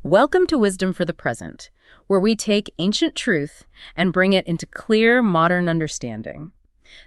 Welcome to Wisdom for the Present, where we take ancient truth and bring it into clear, modern understanding.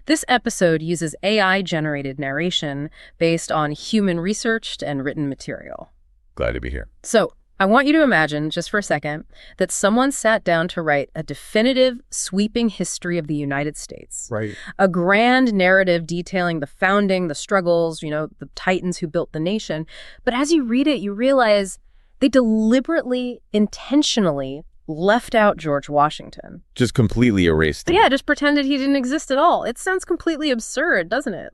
This episode uses AI-generated narration based on human-researched and written material. Glad to be here. So, I want you to imagine, just for a second, that someone sat down to write a definitive, sweeping history of the United States. Right. A grand narrative detailing the founding, the struggles, the titans who built the nation. But as you read it, you realize they deliberately, intentionally left out George Washington. Just completely erased him. Yeah, just pretended he didn't exist at all. It sounds completely absurd, doesn't it?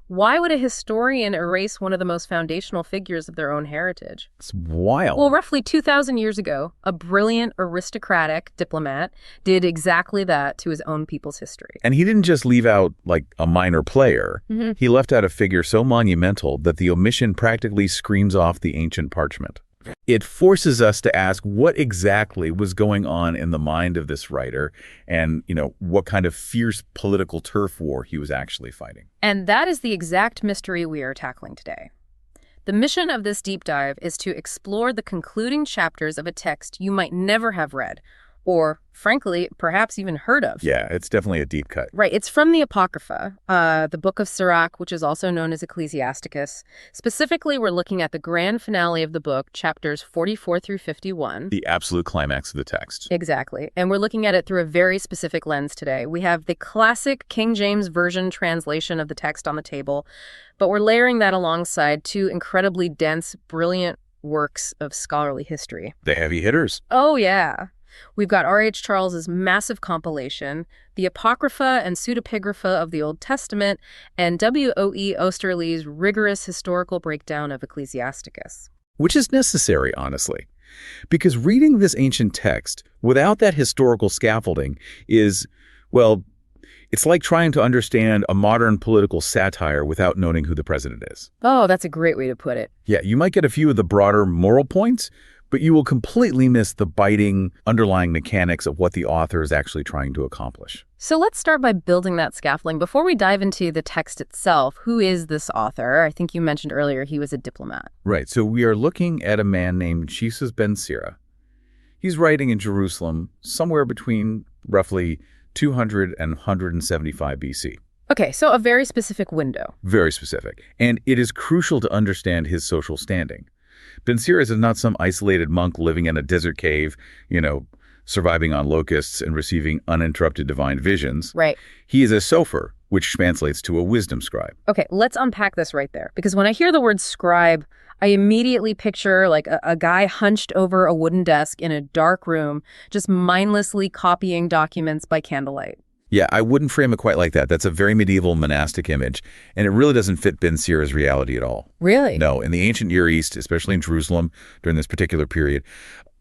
Why would a historian erase one of the most foundational figures of their own heritage? It's wild. Well, roughly 2,000 years ago, a brilliant aristocratic diplomat did exactly that to his own people's history. And he didn't just leave out, a minor player. Mm-hmm. He left out a figure so monumental that the omission practically screams off the ancient parchment. It forces us to ask what exactly was going on in the mind of this writer and, what kind of fierce political turf war he was actually fighting. And that is the exact mystery we are tackling today. The mission of this deep dive is to explore the concluding chapters of a text you might never have read, or, frankly, perhaps even heard of. Yeah, it's definitely a deep cut. Right. It's from the Apocrypha, the Book of Sirach, which is also known as Ecclesiasticus. Specifically, we're looking at the grand finale of the book, chapters 44 through 51. The absolute climax of the text. Exactly. And we're looking at it through a very specific lens today. We have the classic King James Version translation of the text on the table, but we're layering that alongside two incredibly dense, brilliant works of scholarly history. The heavy hitters. Oh, yeah. We've got R.H. Charles's massive compilation, the Apocrypha and Pseudepigrapha of the Old Testament, and W.O.E. Osterli's rigorous historical breakdown of Ecclesiasticus. Which is necessary, honestly, because reading this ancient text without that historical scaffolding is, it's like trying to understand a modern political satire without knowing who the president is. Oh, that's a great way to put it. Yeah, you might get a few of the broader moral points, but you will completely miss the biting underlying mechanics of what the author is actually trying to accomplish. So let's start by building that scaffolding. Before we dive into the text itself, who is this author? I think you mentioned earlier he was a diplomat. Right, so we are looking at a man named Jesus Ben-Sira. He's writing in Jerusalem somewhere between roughly 200 and 175 BC. Okay, so a very specific window. Very specific. And it is crucial to understand his social standing. Ben-Sira is not some isolated monk living in a desert cave, surviving on locusts and receiving uninterrupted divine visions. Right. He is a sofer, which translates to a wisdom scribe. Okay, let's unpack this right there. Because when I hear the word scribe, I immediately picture a guy hunched over a wooden desk in a dark room, just mindlessly copying documents by candlelight. Yeah, I wouldn't frame it quite like that. That's a very medieval monastic image, and it really doesn't fit Ben-Sira's reality at all. Really? No, in the ancient Near East, especially in Jerusalem during this particular period,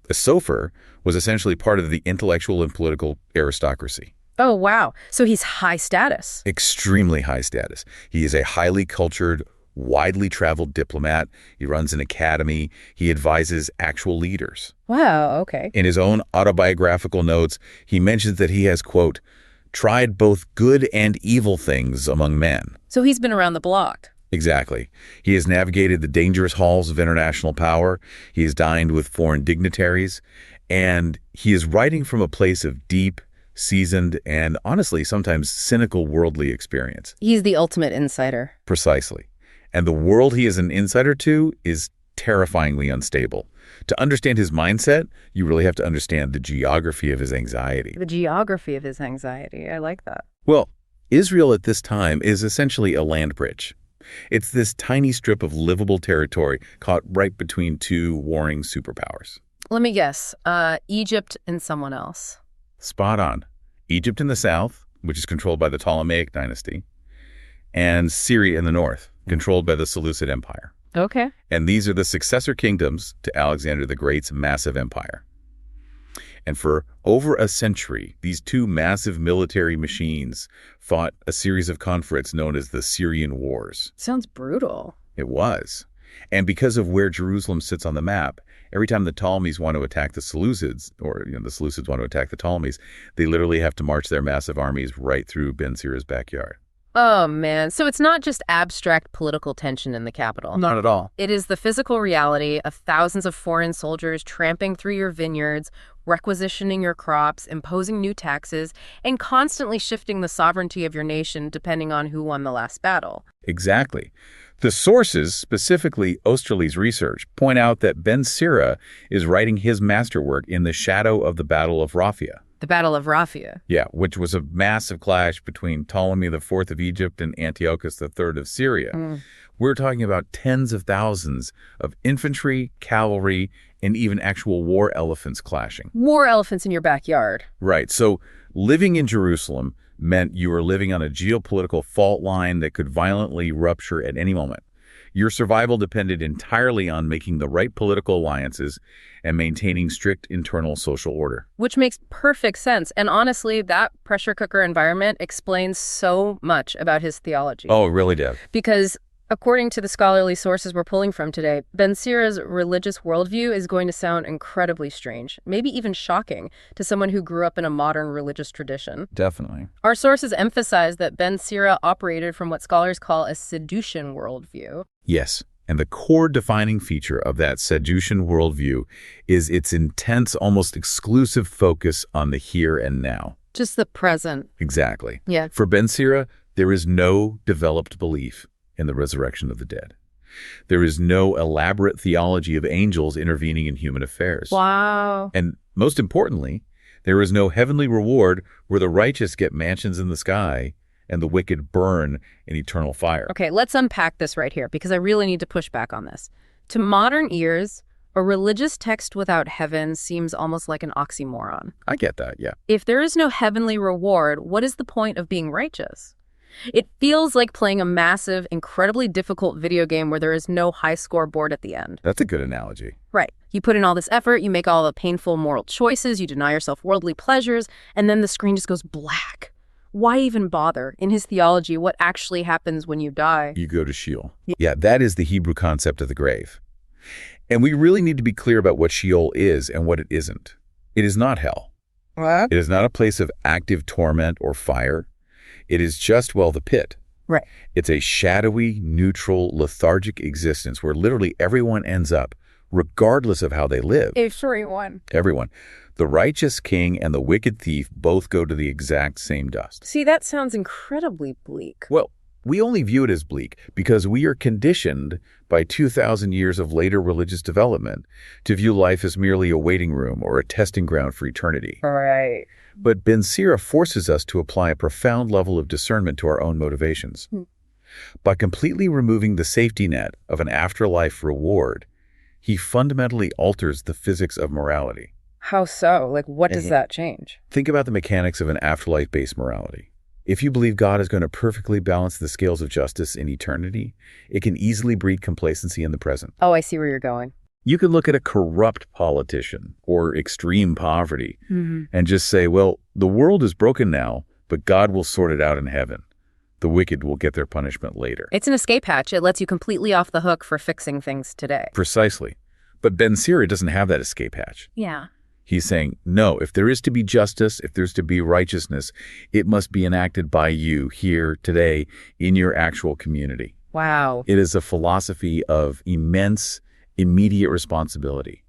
a sofer was essentially part of the intellectual and political aristocracy. Oh, wow. So he's high status. Extremely high status. He is a highly cultured, widely traveled diplomat. He runs an academy. He advises actual leaders. Wow, okay. In his own autobiographical notes, he mentions that he has, quote, tried both good and evil things among men. So he's been around the block. Exactly. He has navigated the dangerous halls of international power. He has dined with foreign dignitaries. And he is writing from a place of deep, seasoned, and honestly, sometimes cynical worldly experience. He's the ultimate insider. Precisely. And the world he is an insider to is terrifyingly unstable. To understand his mindset, you really have to understand the geography of his anxiety. The geography of his anxiety. I like that. Well, Israel at this time is essentially a land bridge. It's this tiny strip of livable territory caught right between two warring superpowers. Let me guess. Egypt and someone else. Spot on. Egypt in the south, which is controlled by the Ptolemaic dynasty, and Syria in the north, controlled by the Seleucid Empire. Okay. And these are the successor kingdoms to Alexander the Great's massive empire. And for over a century, these two massive military machines fought a series of conflicts known as the Syrian Wars. Sounds brutal. It was. And because of where Jerusalem sits on the map, every time the Ptolemies want to attack the Seleucids, or the Seleucids want to attack the Ptolemies, they literally have to march their massive armies right through Ben-Sira's backyard. Oh, man. So it's not just abstract political tension in the capital. Not at all. It is the physical reality of thousands of foreign soldiers tramping through your vineyards, requisitioning your crops, imposing new taxes, and constantly shifting the sovereignty of your nation depending on who won the last battle. Exactly. The sources, specifically Oesterle's research, point out that Ben-Sira is writing his masterwork in the shadow of the Battle of Raphia. The Battle of Raphia. Yeah, which was a massive clash between Ptolemy IV of Egypt and Antiochus III of Syria. We're talking about tens of thousands of infantry, cavalry, and even actual war elephants clashing. War elephants in your backyard. Right. So living in Jerusalem meant you were living on a geopolitical fault line that could violently rupture at any moment. Your survival depended entirely on making the right political alliances and maintaining strict internal social order. Which makes perfect sense. And honestly, that pressure cooker environment explains so much about his theology. Oh, it really did. Because according to the scholarly sources we're pulling from today, Ben-Sira's religious worldview is going to sound incredibly strange, maybe even shocking, to someone who grew up in a modern religious tradition. Definitely. Our sources emphasize that Ben-Sira operated from what scholars call a Sadducean worldview. Yes, and the core defining feature of that Sadducean worldview is its intense, almost exclusive focus on the here and now. Just the present. Exactly. Yeah. For Ben-Sira, there is no developed belief in the resurrection of the dead. There is no elaborate theology of angels intervening in human affairs. Wow. And most importantly, there is no heavenly reward where the righteous get mansions in the sky and the wicked burn in eternal fire. Okay, let's unpack this right here because I really need to push back on this. To modern ears, a religious text without heaven seems almost like an oxymoron. I get that, yeah. If there is no heavenly reward, what is the point of being righteous? It feels like playing a massive, incredibly difficult video game where there is no high scoreboard at the end. That's a good analogy. Right. You put in all this effort, you make all the painful moral choices, you deny yourself worldly pleasures, and then the screen just goes black. Why even bother? In his theology, what actually happens when you die? You go to Sheol. Yeah, that is the Hebrew concept of the grave. And we really need to be clear about what Sheol is and what it isn't. It is not hell. What? It is not a place of active torment or fire. It is just, well, the pit. Right. It's a shadowy, neutral, lethargic existence where literally everyone ends up, regardless of how they live. Everyone. Everyone. The righteous king and the wicked thief both go to the exact same dust. See, that sounds incredibly bleak. Well, we only view it as bleak because we are conditioned by 2,000 years of later religious development to view life as merely a waiting room or a testing ground for eternity. Right. But Ben-Sira forces us to apply a profound level of discernment to our own motivations. By completely removing the safety net of an afterlife reward, he fundamentally alters the physics of morality. How so? Like, what does that change? Think about the mechanics of an afterlife-based morality. If you believe God is going to perfectly balance the scales of justice in eternity, it can easily breed complacency in the present. Oh, I see where you're going. You could look at a corrupt politician or extreme poverty and just say, well, the world is broken now, but God will sort it out in heaven. The wicked will get their punishment later. It's an escape hatch. It lets you completely off the hook for fixing things today. Precisely. But Ben-Sira doesn't have that escape hatch. Yeah. He's saying, no, if there is to be justice, if there's to be righteousness, it must be enacted by you here today in your actual community. Wow. It is a philosophy of immense, immediate responsibility.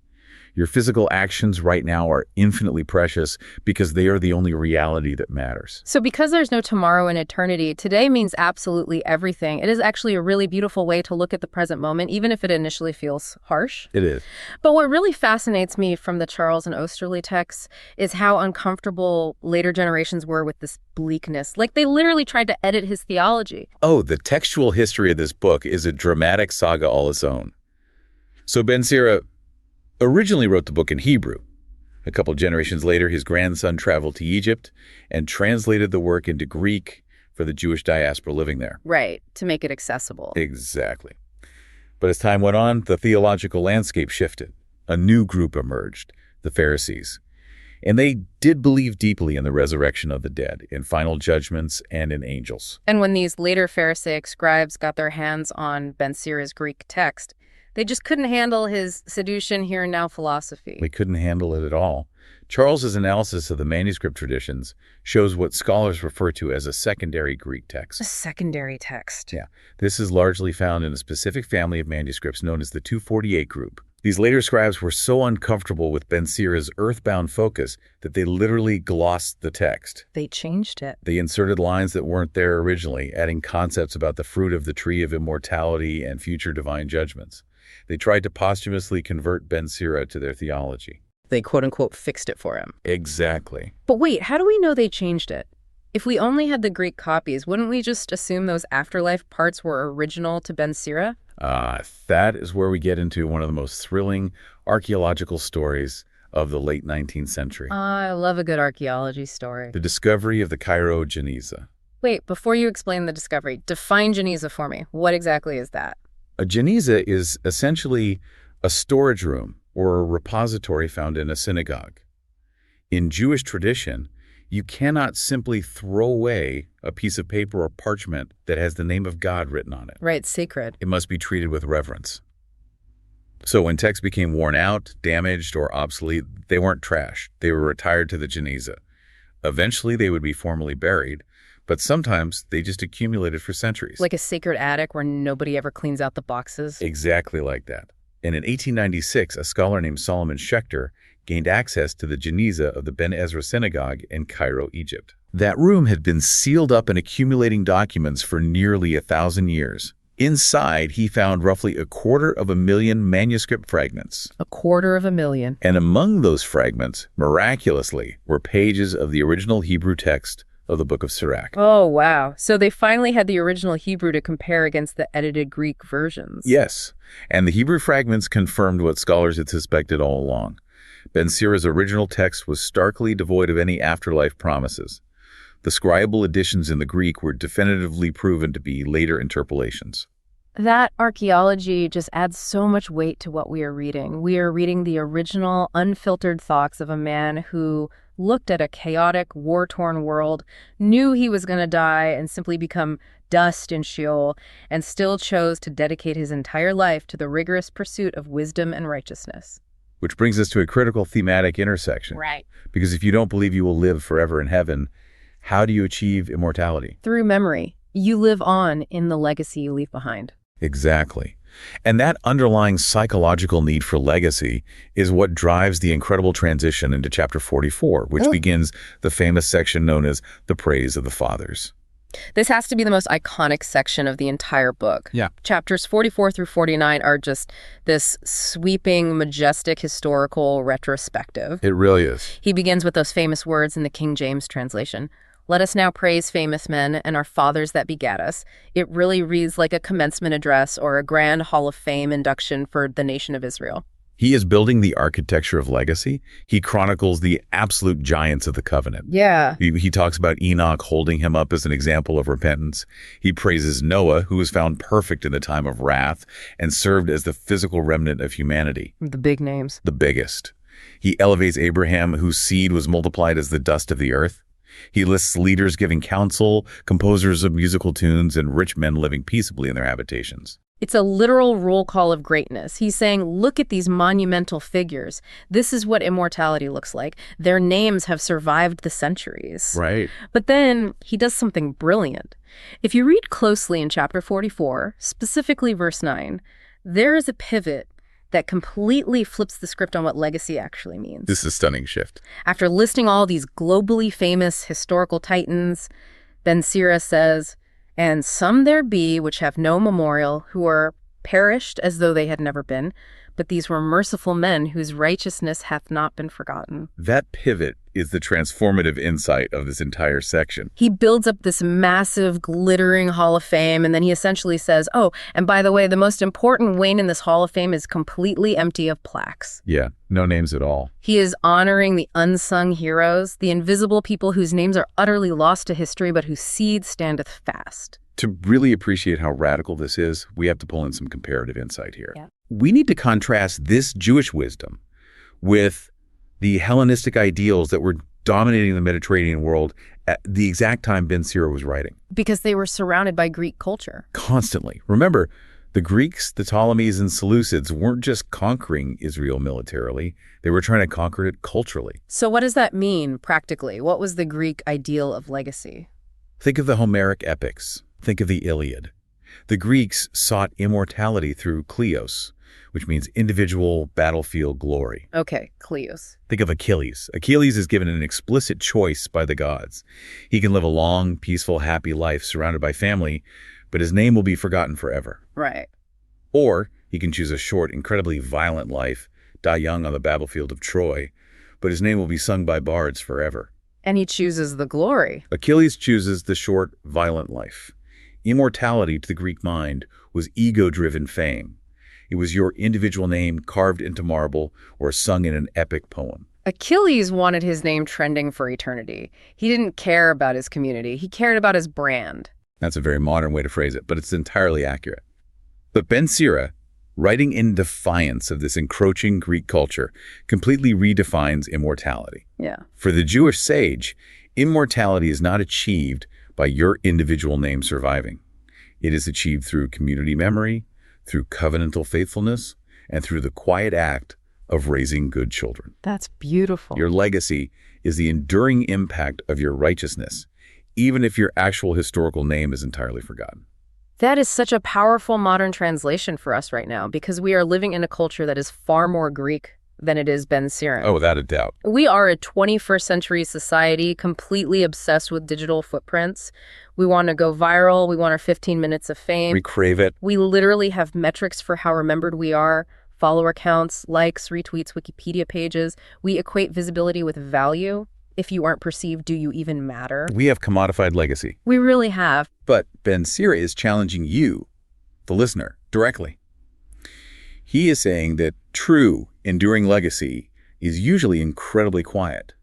Your physical actions right now are infinitely precious because they are the only reality that matters. So because there's no tomorrow in eternity, today means absolutely everything. It is actually a really beautiful way to look at the present moment, even if it initially feels harsh. It is. But what really fascinates me from the Charles and Oesterle texts is how uncomfortable later generations were with this bleakness. Like, they literally tried to edit his theology. Oh, the textual history of this book is a dramatic saga all its own. So Ben-Sira originally wrote the book in Hebrew. A couple generations later, his grandson traveled to Egypt and translated the work into Greek for the Jewish diaspora living there. Right, to make it accessible. Exactly. But as time went on, the theological landscape shifted. A new group emerged, the Pharisees. And they did believe deeply in the resurrection of the dead, in final judgments, and in angels. And when these later Pharisaic scribes got their hands on Ben-Sira's Greek text, They just couldn't handle his seduction here and now philosophy. They couldn't handle it at all. Charles's analysis of the manuscript traditions shows what scholars refer to as a secondary Greek text. A secondary text. Yeah. This is largely found in a specific family of manuscripts known as the 248 group. These later scribes were so uncomfortable with Ben-Sira's earthbound focus that they literally glossed the text. They changed it. They inserted lines that weren't there originally, adding concepts about the fruit of the tree of immortality and future divine judgments. They tried to posthumously convert Ben-Sira to their theology. They quote-unquote fixed it for him. Exactly. But wait, how do we know they changed it? If we only had the Greek copies, wouldn't we just assume those afterlife parts were original to Ben-Sira? That is where we get into one of the most thrilling archaeological stories of the late 19th century. I love a good archaeology story. The discovery of the Cairo Geniza. Wait, before you explain the discovery, define Geniza for me. What exactly is that? A Geniza is essentially a storage room or a repository found in a synagogue. In Jewish tradition, you cannot simply throw away a piece of paper or parchment that has the name of God written on it. Right, sacred. It must be treated with reverence. So when texts became worn out, damaged, or obsolete, they weren't trashed. They were retired to the Geniza. Eventually, they would be formally buried, but sometimes they just accumulated for centuries. Like a sacred attic where nobody ever cleans out the boxes? Exactly like that. And in 1896, a scholar named Solomon Schechter gained access to the Geniza of the Ben Ezra Synagogue in Cairo, Egypt. That room had been sealed up and accumulating documents for nearly 1,000 years. Inside, he found roughly 250,000 manuscript fragments. 250,000. And among those fragments, miraculously, were pages of the original Hebrew text of the Book of Sirach. Oh, wow. So they finally had the original Hebrew to compare against the edited Greek versions. Yes, and the Hebrew fragments confirmed what scholars had suspected all along. Ben-Sira's original text was starkly devoid of any afterlife promises. The scribal additions in the Greek were definitively proven to be later interpolations. That archaeology just adds so much weight to what we are reading. We are reading the original, unfiltered thoughts of a man who looked at a chaotic, war-torn world, knew he was going to die and simply become dust in Sheol, and still chose to dedicate his entire life to the rigorous pursuit of wisdom and righteousness. Which brings us to a critical thematic intersection. Right. Because if you don't believe you will live forever in heaven, how do you achieve immortality? Through memory. You live on in the legacy you leave behind. Exactly. And that underlying psychological need for legacy is what drives the incredible transition into chapter 44, which begins the famous section known as the Praise of the Fathers. This has to be the most iconic section of the entire book. Yeah. Chapters 44 through 49 are just this sweeping, majestic, historical retrospective. It really is. He begins with those famous words in the King James translation. Let us now praise famous men and our fathers that begat us. It really reads like a commencement address or a grand Hall of Fame induction for the nation of Israel. He is building the architecture of legacy. He chronicles the absolute giants of the covenant. Yeah. He talks about Enoch, holding him up as an example of repentance. He praises Noah, who was found perfect in the time of wrath and served as the physical remnant of humanity. The big names. The biggest. He elevates Abraham, whose seed was multiplied as the dust of the earth. He lists leaders giving counsel, composers of musical tunes, and rich men living peaceably in their habitations. It's a literal roll call of greatness. He's saying, look at these monumental figures. This is what immortality looks like. Their names have survived the centuries. Right. But then he does something brilliant. If you read closely in chapter 44, specifically verse 9, there is a pivot that completely flips the script on what legacy actually means. This is a stunning shift. After listing all these globally famous historical titans, Ben-Sira says, and some there be which have no memorial, who are perished as though they had never been, but these were merciful men whose righteousness hath not been forgotten. That pivot is the transformative insight of this entire section. He builds up this massive, glittering Hall of Fame, and then he essentially says, oh, and by the way, the most important wing in this Hall of Fame is completely empty of plaques. Yeah, no names at all. He is honoring the unsung heroes, the invisible people whose names are utterly lost to history, but whose seed standeth fast. To really appreciate how radical this is, we have to pull in some comparative insight here. Yeah. We need to contrast this Jewish wisdom with the Hellenistic ideals that were dominating the Mediterranean world at the exact time Ben-Sira was writing. Because they were surrounded by Greek culture. Constantly. Remember, The Greeks, the Ptolemies, and Seleucids weren't just conquering Israel militarily, they were trying to conquer it culturally. So what does that mean, practically? What was the Greek ideal of legacy? Think of the Homeric epics. Think of the Iliad. The Greeks sought immortality through kleos, which means individual battlefield glory. Okay, kleos. Think of Achilles. Achilles is given an explicit choice by the gods. He can live a long, peaceful, happy life surrounded by family, but his name will be forgotten forever. Right. Or he can choose a short, incredibly violent life, die young on the battlefield of Troy, but his name will be sung by bards forever. And he chooses the glory. Achilles chooses the short, violent life. Immortality to the Greek mind was ego-driven fame. It was your individual name carved into marble or sung in an epic poem. Achilles wanted his name trending for eternity. He didn't care about his community. He cared about his brand. That's a very modern way to phrase it, but it's entirely accurate. But Ben-Sira, writing in defiance of this encroaching Greek culture, completely redefines immortality. Yeah. For the Jewish sage, immortality is not achieved by your individual name surviving. It is achieved through community memory, through covenantal faithfulness, and through the quiet act of raising good children. That's beautiful. Your legacy is the enduring impact of your righteousness, even if your actual historical name is entirely forgotten. That is such a powerful modern translation for us right now, because we are living in a culture that is far more Greek than it is Ben-Sira. Oh, without a doubt. We are a 21st century society completely obsessed with digital footprints. We want to go viral. We want our 15 minutes of fame. We crave it. We literally have metrics for how remembered we are, follower counts, likes, retweets, Wikipedia pages. We equate visibility with value. If you aren't perceived, do you even matter? We have commodified legacy. We really have. But Ben-Sira is challenging you, the listener, directly. He is saying that true, enduring legacy is usually incredibly quiet.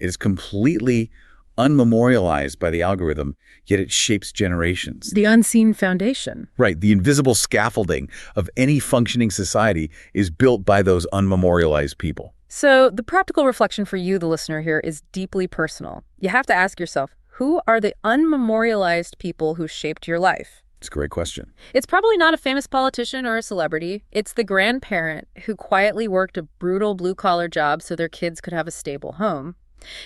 It is completely unmemorialized by the algorithm, yet it shapes generations. The unseen foundation. Right. The invisible scaffolding of any functioning society is built by those unmemorialized people. So the practical reflection for you, the listener here, is deeply personal. You have to ask yourself, who are the unmemorialized people who shaped your life? It's a great question. It's probably not a famous politician or a celebrity. It's the grandparent who quietly worked a brutal blue-collar job so their kids could have a stable home.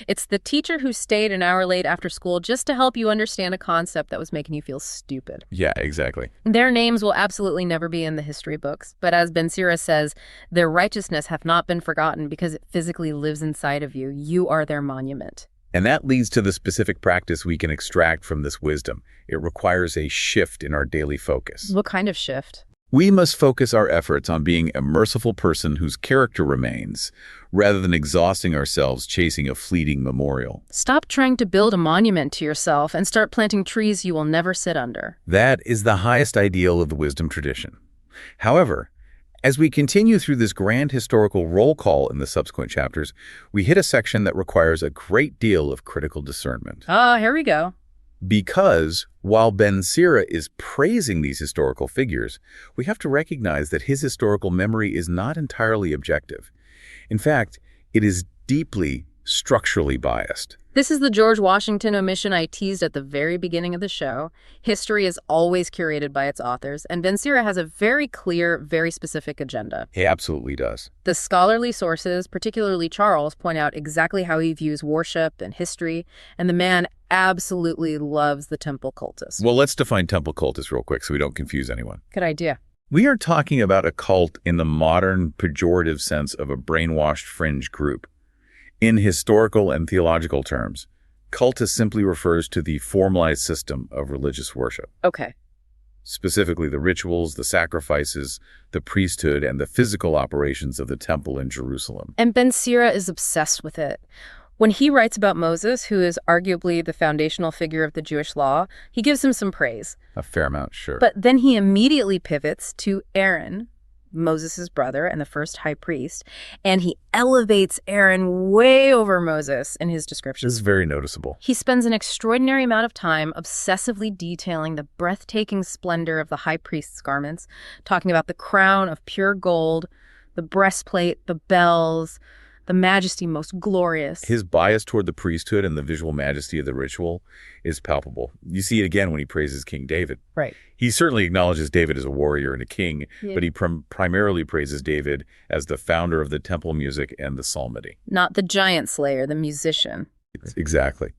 It's the teacher who stayed an hour late after school just to help you understand a concept that was making you feel stupid. Yeah, exactly. Their names will absolutely never be in the history books, but as Ben-Sira says, their righteousness hath not been forgotten because it physically lives inside of you. You are their monument. And that leads to the specific practice we can extract from this wisdom. It requires a shift in our daily focus. What kind of shift? We must focus our efforts on being a merciful person whose character remains, rather than exhausting ourselves chasing a fleeting memorial. Stop trying to build a monument to yourself and start planting trees you will never sit under. That is the highest ideal of the wisdom tradition. However, as we continue through this grand historical roll call in the subsequent chapters, we hit a section that requires a great deal of critical discernment. Here we go. Because while Ben-Sira is praising these historical figures, we have to recognize that his historical memory is not entirely objective. In fact, it is deeply structurally biased. This is the George Washington omission I teased at the very beginning of the show. History is always curated by its authors, and Ben-Sira has a very clear, very specific agenda. He absolutely does. The scholarly sources, particularly Charles, point out exactly how he views worship and history, and the man absolutely loves the temple cultus. Well, let's define temple cultus real quick so we don't confuse anyone. Good idea. We are talking about a cult in the modern pejorative sense of a brainwashed fringe group. In historical and theological terms, cultus simply refers to the formalized system of religious worship. Okay. Specifically the rituals, the sacrifices, the priesthood, and the physical operations of the temple in Jerusalem. And Ben-Sira is obsessed with it. When he writes about Moses, who is arguably the foundational figure of the Jewish law, he gives him some praise. A fair amount, sure. But then he immediately pivots to Aaron, Moses' brother and the first high priest, and he elevates Aaron way over Moses in his description. This is very noticeable. He spends an extraordinary amount of time obsessively detailing the breathtaking splendor of the high priest's garments, talking about the crown of pure gold, the breastplate, the bells, the majesty most glorious. His bias toward the priesthood and the visual majesty of the ritual is palpable. You see it again when he praises King David. Right. He certainly acknowledges David as a warrior and a king, Yeah. but he primarily praises David as the founder of the temple music and the psalmody. Not the giant slayer, the musician. Exactly.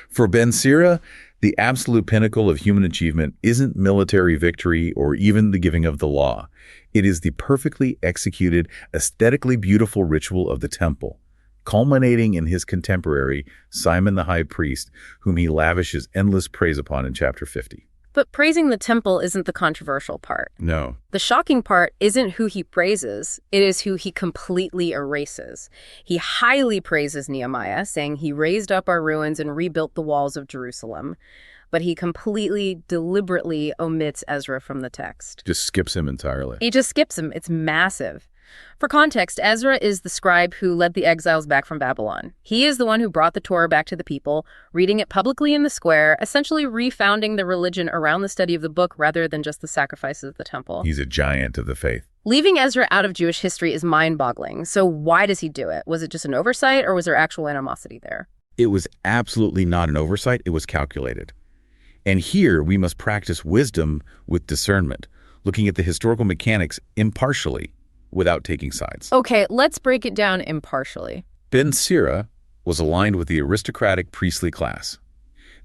For Ben-Sira, the absolute pinnacle of human achievement isn't military victory or even the giving of the law. It is the perfectly executed, aesthetically beautiful ritual of the temple, culminating in his contemporary, Simon the high priest, whom he lavishes endless praise upon in chapter 50. But praising the temple isn't the controversial part. No. The shocking part isn't who he praises, it is who he completely erases. He highly praises Nehemiah, saying he raised up our ruins and rebuilt the walls of Jerusalem. But he completely, deliberately omits Ezra from the text. Just skips him entirely. He just skips him. It's massive. For context, Ezra is the scribe who led the exiles back from Babylon. He is the one who brought the Torah back to the people, reading it publicly in the square, essentially refounding the religion around the study of the book rather than just the sacrifices of the temple. He's a giant of the faith. Leaving Ezra out of Jewish history is mind-boggling. So why does he do it? Was it just an oversight, or was there actual animosity there? It was absolutely not an oversight. It was calculated. And here we must practice wisdom with discernment, looking at the historical mechanics impartially without taking sides. Okay, let's break it down impartially. Ben-Sira was aligned with the aristocratic priestly class.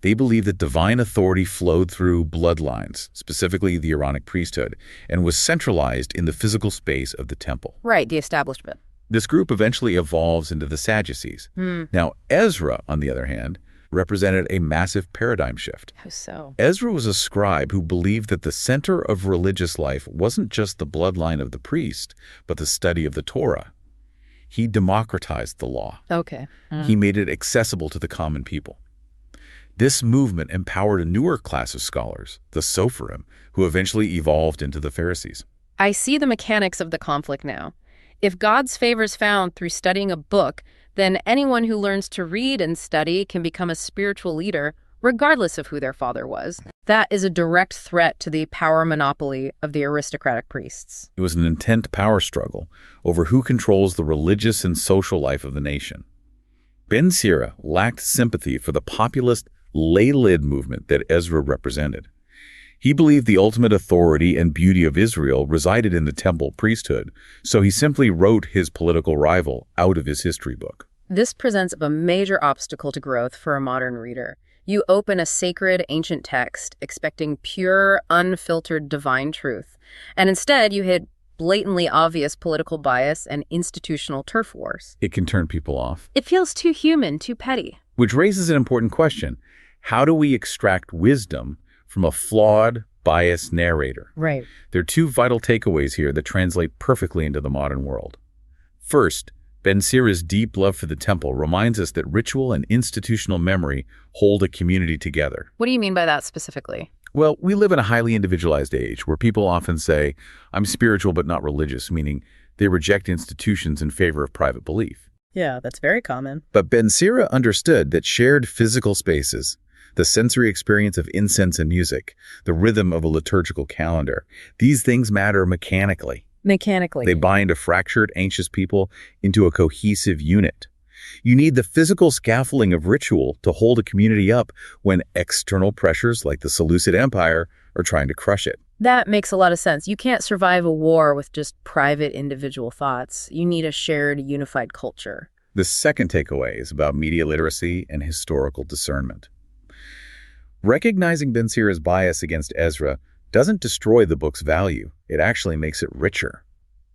They believed that divine authority flowed through bloodlines, specifically the Aaronic priesthood, and was centralized in the physical space of the temple. Right, the establishment. This group eventually evolves into the Sadducees. Now, Ezra, on the other hand, represented a massive paradigm shift. How so? Ezra was a scribe who believed that the center of religious life wasn't just the bloodline of the priest, but the study of the Torah. He democratized the law. Okay. He made it accessible to the common people. This movement empowered a newer class of scholars, the Sopharim, who eventually evolved into the Pharisees. I see the mechanics of the conflict now. If God's favor is found through studying a book, then anyone who learns to read and study can become a spiritual leader, regardless of who their father was. That is a direct threat to the power monopoly of the aristocratic priests. It was an intense power struggle over who controls the religious and social life of the nation. Ben-Sira lacked sympathy for the populist lay-lid movement that Ezra represented. He believed the ultimate authority and beauty of Israel resided in the temple priesthood, so he simply wrote his political rival out of his history book. This presents a major obstacle to growth for a modern reader. You open a sacred, ancient text expecting pure, unfiltered divine truth, and instead you hit blatantly obvious political bias and institutional turf wars. It can turn people off. It feels too human, too petty. Which raises an important question. How do we extract wisdom from a flawed, biased narrator? Right. There are two vital takeaways here that translate perfectly into the modern world. First, Ben-Sira's deep love for the temple reminds us that ritual and institutional memory hold a community together. What do you mean by that specifically? Well, we live in a highly individualized age where people often say, I'm spiritual but not religious, meaning they reject institutions in favor of private belief. Yeah, that's very common. But Ben-Sira understood that shared physical spaces, the sensory experience of incense and music, the rhythm of a liturgical calendar, these things matter mechanically. They bind a fractured, anxious people into a cohesive unit. You need the physical scaffolding of ritual to hold a community up when external pressures like the Seleucid Empire are trying to crush it. That makes a lot of sense. You can't survive a war with just private individual thoughts. You need a shared, unified culture. The second takeaway is about media literacy and historical discernment. Recognizing Ben-Sira's bias against Ezra doesn't destroy the book's value. It actually makes it richer.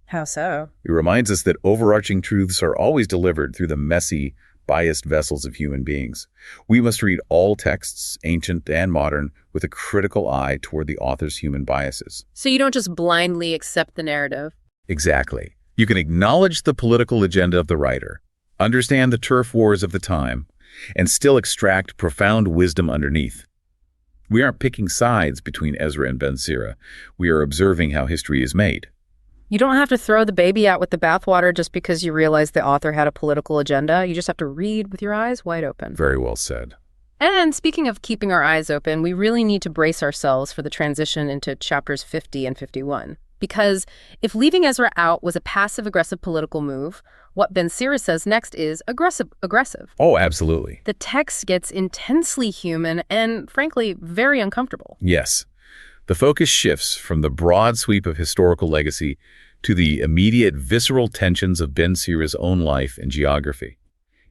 How so? It reminds us that overarching truths are always delivered through the messy, biased vessels of human beings. We must read all texts, ancient and modern, with a critical eye toward the author's human biases. So you don't just blindly accept the narrative? Exactly. You can acknowledge the political agenda of the writer, understand the turf wars of the time, and still extract profound wisdom underneath. We aren't picking sides between Ezra and Ben-Sira. We are observing how history is made. You don't have to throw the baby out with the bathwater just because you realize the author had a political agenda. You just have to read with your eyes wide open. Very well said. And speaking of keeping our eyes open, we really need to brace ourselves for the transition into chapters 50 and 51. Because if leaving Ezra out was a passive-aggressive political move, what Ben-Sira says next is aggressive. Oh, absolutely. The text gets intensely human and, frankly, very uncomfortable. Yes. The focus shifts from the broad sweep of historical legacy to the immediate visceral tensions of Ben-Sira's own life and geography.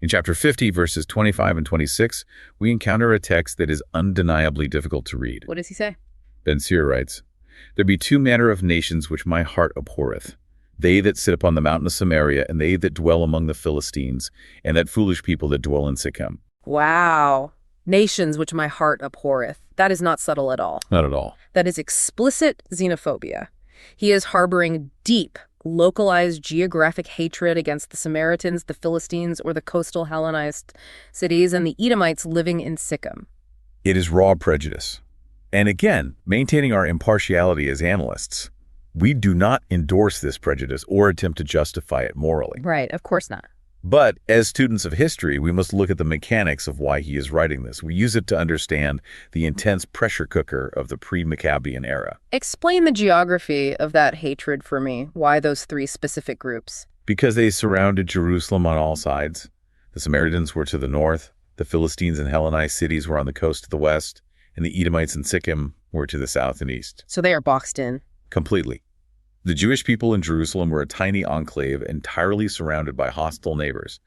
In chapter 50, verses 25 and 26, we encounter a text that is undeniably difficult to read. What does he say? Ben-Sira writes, "There be two manner of nations which my heart abhorreth, they that sit upon the mountain of Samaria, and they that dwell among the Philistines, and that foolish people that dwell in Sikkim." Wow. Nations which my heart abhorreth. That is not subtle at all. Not at all. That is explicit xenophobia. He is harboring deep, localized geographic hatred against the Samaritans, the Philistines, or the coastal Hellenized cities, and the Edomites living in Sikkim. It is raw prejudice. And again, maintaining our impartiality as analysts, we do not endorse this prejudice or attempt to justify it morally. Right, of course not. But as students of history, we must look at the mechanics of why he is writing this. We use it to understand the intense pressure cooker of the pre-Maccabean era. Explain the geography of that hatred for me. Why those three specific groups? Because they surrounded Jerusalem on all sides. The Samaritans were to the north, the Philistines and Hellenized cities were on the coast to the west, and the Edomites and Sikkim were to the south and east. So they are boxed in. Completely. The Jewish people in Jerusalem were a tiny enclave entirely surrounded by hostile neighbors,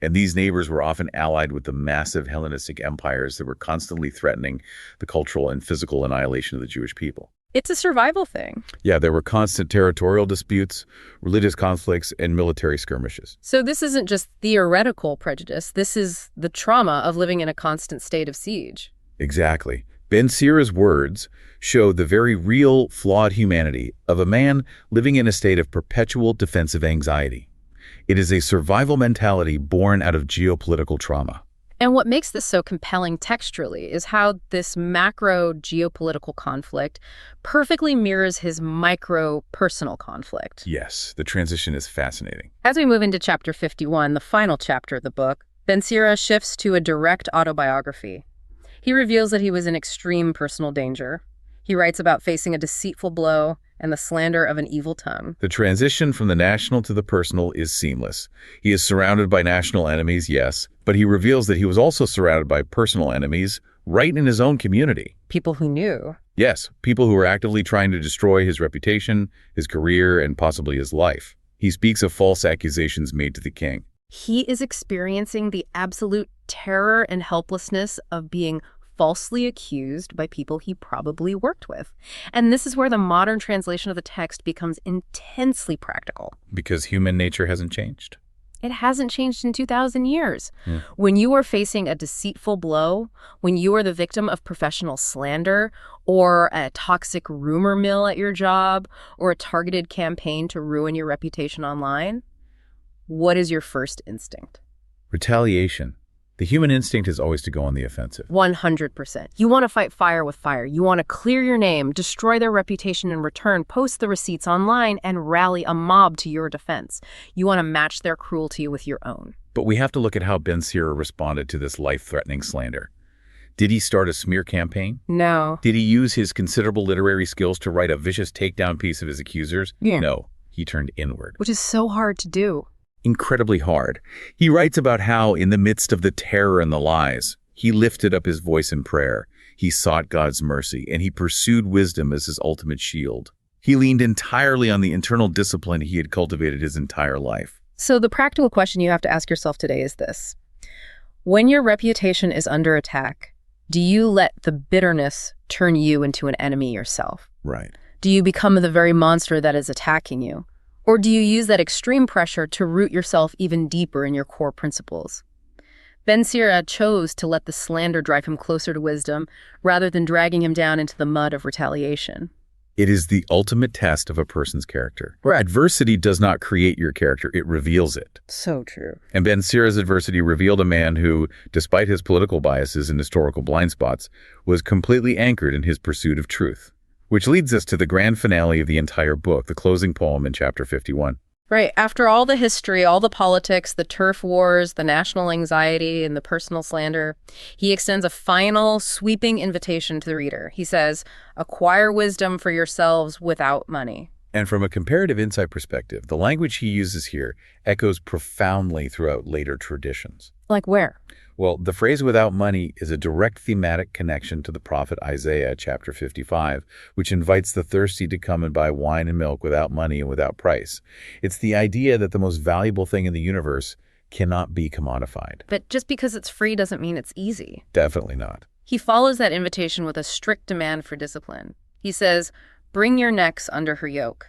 and these neighbors were often allied with the massive Hellenistic empires that were constantly threatening the cultural and physical annihilation of the Jewish people. It's a survival thing. Yeah, there were constant territorial disputes, religious conflicts, and military skirmishes. So this isn't just theoretical prejudice. This is the trauma of living in a constant state of siege. Exactly. Ben-Sira's words show the very real, flawed humanity of a man living in a state of perpetual defensive anxiety. It is a survival mentality born out of geopolitical trauma. And what makes this so compelling textually is how this macro geopolitical conflict perfectly mirrors his micro personal conflict. Yes, the transition is fascinating. As we move into chapter 51, the final chapter of the book, Ben-Sira shifts to a direct autobiography. He reveals that he was in extreme personal danger. He writes about facing a deceitful blow and the slander of an evil tongue. The transition from the national to the personal is seamless. He is surrounded by national enemies, yes, but he reveals that he was also surrounded by personal enemies right in his own community. People who knew. Yes, people who were actively trying to destroy his reputation, his career, and possibly his life. He speaks of false accusations made to the king. He is experiencing the absolute terror and helplessness of being falsely accused by people he probably worked with. And this is where the modern translation of the text becomes intensely practical. Because human nature hasn't changed. It hasn't changed in 2,000 years. When you are facing a deceitful blow, when you are the victim of professional slander, or a toxic rumor mill at your job, or a targeted campaign to ruin your reputation online, what is your first instinct? Retaliation. The human instinct is always to go on the offensive. 100%. You want to fight fire with fire. You want to clear your name, destroy their reputation in return, post the receipts online, and rally a mob to your defense. You want to match their cruelty with your own. But we have to look at how Ben-Sira responded to this life-threatening slander. Did he start a smear campaign? No. Did he use his considerable literary skills to write a vicious takedown piece of his accusers? Yeah. No. He turned inward. Which is so hard to do. Incredibly hard. He writes about how, in the midst of the terror and the lies, he lifted up his voice in prayer. He sought God's mercy, and he pursued wisdom as his ultimate shield. He leaned entirely on the internal discipline he had cultivated his entire life. So the practical question you have to ask yourself today is this. When your reputation is under attack, do you let the bitterness turn you into an enemy yourself? Right. Do you become the very monster that is attacking you? Or do you use that extreme pressure to root yourself even deeper in your core principles? Ben-Sira chose to let the slander drive him closer to wisdom rather than dragging him down into the mud of retaliation. It is the ultimate test of a person's character. Where adversity does not create your character, it reveals it. So true. And Ben-Sira's adversity revealed a man who, despite his political biases and historical blind spots, was completely anchored in his pursuit of truth. Which leads us to the grand finale of the entire book, the closing poem in chapter 51. Right. After all the history, all the politics, the turf wars, the national anxiety, and the personal slander, he extends a final, sweeping invitation to the reader. He says, "Acquire wisdom for yourselves without money." And from a comparative insight perspective, the language he uses here echoes profoundly throughout later traditions. Like where? Well, the phrase without money is a direct thematic connection to the prophet Isaiah chapter 55, which invites the thirsty to come and buy wine and milk without money and without price. It's the idea that the most valuable thing in the universe cannot be commodified. But just because it's free doesn't mean it's easy. Definitely not. He follows that invitation with a strict demand for discipline. He says, "Bring your necks under her yoke.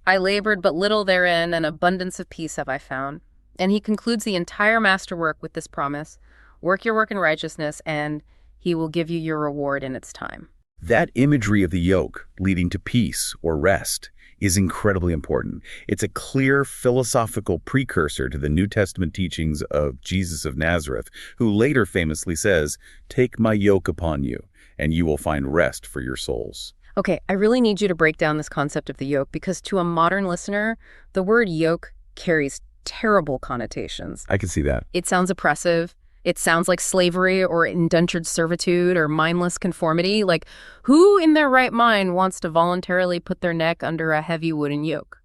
I labored but little therein, and abundance of peace have I found." And he concludes the entire masterwork with this promise: work your work in righteousness, and he will give you your reward in its time. That imagery of the yoke leading to peace or rest is incredibly important. It's a clear philosophical precursor to the New Testament teachings of Jesus of Nazareth, who later famously says, "Take my yoke upon you, and you will find rest for your souls." Okay, I really need you to break down this concept of the yoke, because to a modern listener, the word yoke carries terrible connotations. I can see that. It sounds oppressive. It sounds like slavery or indentured servitude or mindless conformity. Like, who in their right mind wants to voluntarily put their neck under a heavy wooden yoke?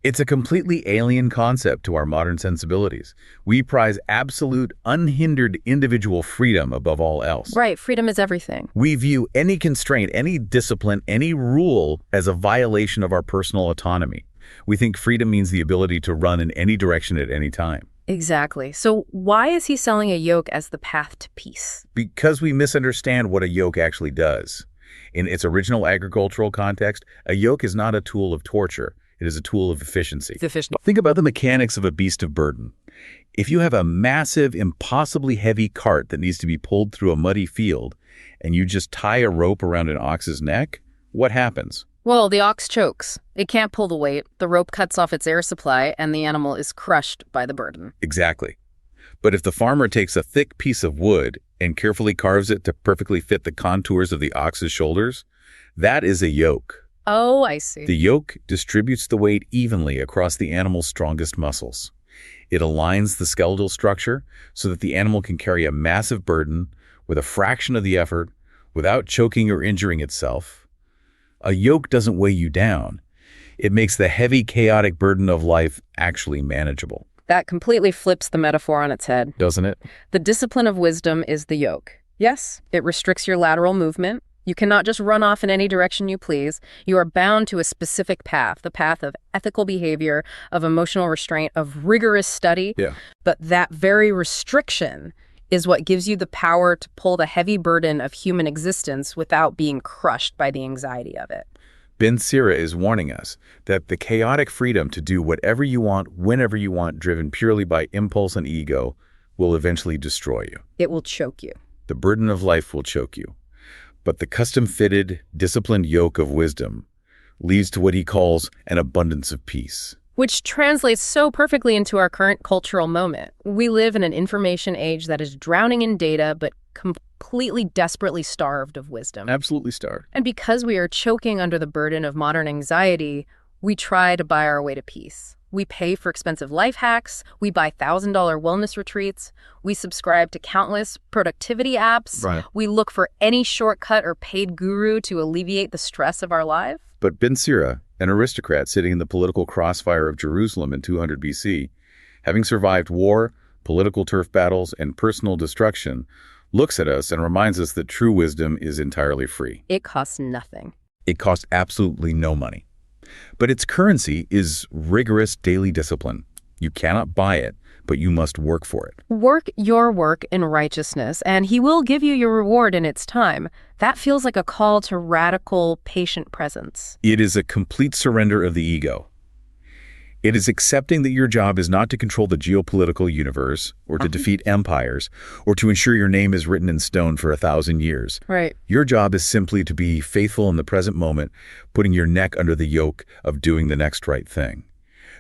It's a completely alien concept to our modern sensibilities. We prize absolute, unhindered individual freedom above all else. Right, freedom is everything. We view any constraint, any discipline, any rule as a violation of our personal autonomy. We think freedom means the ability to run in any direction at any time. Exactly. So why is he selling a yoke as the path to peace? Because we misunderstand what a yoke actually does. In its original agricultural context, a yoke is not a tool of torture. It is a tool of efficiency. Think about the mechanics of a beast of burden. If you have a massive, impossibly heavy cart that needs to be pulled through a muddy field, and you just tie a rope around an ox's neck, what happens? Well, the ox chokes. It can't pull the weight, the rope cuts off its air supply, and the animal is crushed by the burden. Exactly. But if the farmer takes a thick piece of wood and carefully carves it to perfectly fit the contours of the ox's shoulders, that is a yoke. Oh, I see. The yoke distributes the weight evenly across the animal's strongest muscles. It aligns the skeletal structure so that the animal can carry a massive burden with a fraction of the effort without choking or injuring itself. A yoke doesn't weigh you down. It makes the heavy, chaotic burden of life actually manageable. That completely flips the metaphor on its head. Doesn't it? The discipline of wisdom is the yoke. Yes, it restricts your lateral movement. You cannot just run off in any direction you please. You are bound to a specific path, the path of ethical behavior, of emotional restraint, of rigorous study. Yeah. But that very restriction is what gives you the power to pull the heavy burden of human existence without being crushed by the anxiety of it. Ben-Sira is warning us that the chaotic freedom to do whatever you want, whenever you want, driven purely by impulse and ego, will eventually destroy you. It will choke you. The burden of life will choke you. But the custom-fitted, disciplined yoke of wisdom leads to what he calls an abundance of peace. Which translates so perfectly into our current cultural moment. We live in an information age that is drowning in data, but completely desperately starved of wisdom. Absolutely starved. And because we are choking under the burden of modern anxiety, we try to buy our way to peace. We pay for expensive life hacks. We buy $1,000 wellness retreats. We subscribe to countless productivity apps. Right. We look for any shortcut or paid guru to alleviate the stress of our life. But Ben-Sira, an aristocrat sitting in the political crossfire of Jerusalem in 200 BC, having survived war, political turf battles, and personal destruction, looks at us and reminds us that true wisdom is entirely free. It costs nothing. It costs absolutely no money. But its currency is rigorous daily discipline. You cannot buy it, but you must work for it. Work your work in righteousness, and he will give you your reward in its time. That feels like a call to radical, patient presence. It is a complete surrender of the ego. It is accepting that your job is not to control the geopolitical universe, or to defeat empires, or to ensure your name is written in stone for 1,000 years. Right. Your job is simply to be faithful in the present moment, putting your neck under the yoke of doing the next right thing.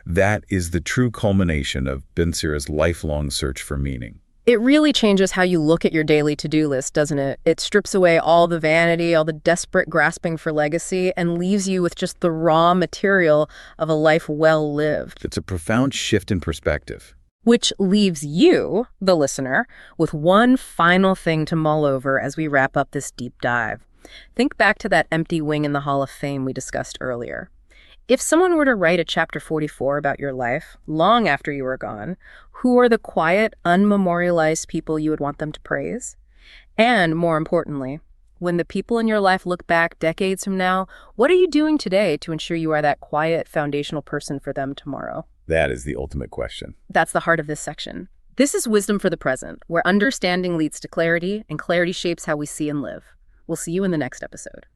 That is the true culmination of Ben-Sira's lifelong search for meaning. It really changes how you look at your daily to-do list, doesn't it? It strips away all the vanity, all the desperate grasping for legacy, and leaves you with just the raw material of a life well lived. It's a profound shift in perspective. Which leaves you, the listener, with one final thing to mull over as we wrap up this deep dive. Think back to that empty wing in the Hall of Fame we discussed earlier. If someone were to write a chapter 44 about your life, long after you were gone, who are the quiet, unmemorialized people you would want them to praise? And more importantly, when the people in your life look back decades from now, what are you doing today to ensure you are that quiet, foundational person for them tomorrow? That is the ultimate question. That's the heart of this section. This is Wisdom for the Present, where understanding leads to clarity, and clarity shapes how we see and live. We'll see you in the next episode.